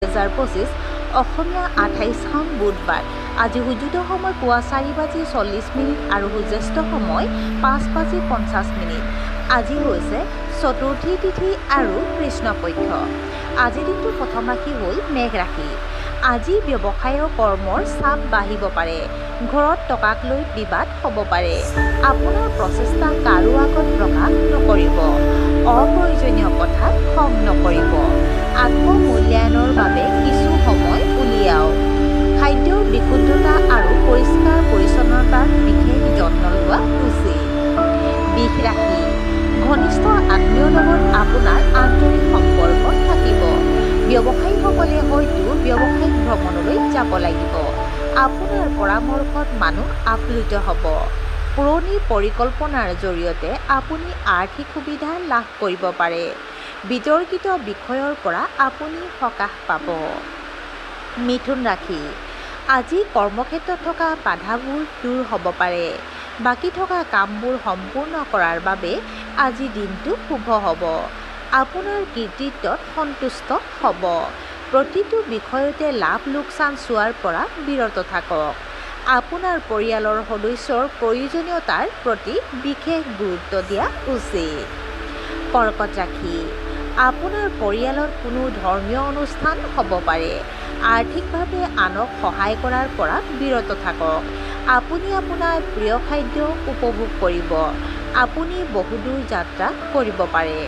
2025 অসমীয়া 28 খন বুধবাৰ আজি সূৰ্যোদয় সময় পুৱা 4:40 আৰু সূৰ্যাস্ত সময় 5:50 আজি হৈছে চতুৰ্থী তিথি আৰু কৃষ্ণপক্ষ। আজিৰ দিনটোৰ প্ৰথম ৰাশি হ'ল মেঘ ৰাশি। আজি ব্যৱসায় কৰ্মৰ চাপ বাঢ়িব পাৰে। ঘৰত টকাক লৈ বিবাদ হ'ব পাৰে। আপোনাৰ প্ৰচেষ্টা কাৰো আগত প্ৰকাশ নকৰিব। অপ্ৰয়োজনীয় কথাত খং নকৰিব। আত্মমূল্যায়নৰ বাবে কিছু সময় উলিয়াওক। খাদ্যৰ বিশুদ্ধতা আৰু পৰিষ্কাৰ পৰিচ্ছন্নতাৰ বিশেষ যত্ন লোৱা উচিত। বৃষ ৰাশি। ঘনিষ্ঠ আত্মীয়ৰ লগত আপোনাৰ আন্তৰিক সম্পৰ্ক থাকিব। ব্যৱসায়ীসকলে হয়তো ব্যৱসায়িক ভ্ৰমণলৈ যাব লাগিব। আপোনাৰ পৰামৰ্শত মানুহ আপ্লুত হ'ব। পুৰণি পৰিকল্পনাৰ জৰিয়তে আপুনি আৰ্থিক সুবিধা লাভ কৰিব পাৰে। বিতৰ্কিত বিষয়ৰ পৰা আপুনি সকাহ পাব। মিথুন ৰাশি। আজি কৰ্মক্ষেত্ৰত থকা বাধাবোৰ দূৰ হ'ব পাৰে। বাকী থকা কামবোৰ সম্পূৰ্ণ কৰাৰ বাবে আজি দিনটো শুভ হ'ব। আপোনাৰ কৃতিত্বত সন্তুষ্ট হ'ব। প্ৰতিটো বিষয়তে লাভ লোকচান চোৱাৰ পৰা বিৰত থাকক। আপোনাৰ পৰিয়ালৰ সদস্যৰ প্ৰয়োজনীয়তাৰ প্ৰতি বিশেষ গুৰুত্ব দিয়া উচিত। কৰ্কট ৰাশি। আপোনাৰ পৰিয়ালত কোনো ধৰ্মীয় অনুষ্ঠান হ'ব পাৰে। আৰ্থিকভাৱে আনক সহায় কৰাৰ পৰা বিৰত থাকক। আপুনি আপোনাৰ প্ৰিয় খাদ্য উপভোগ কৰিব। আপুনি বহুদূৰ যাত্ৰা কৰিব পাৰে।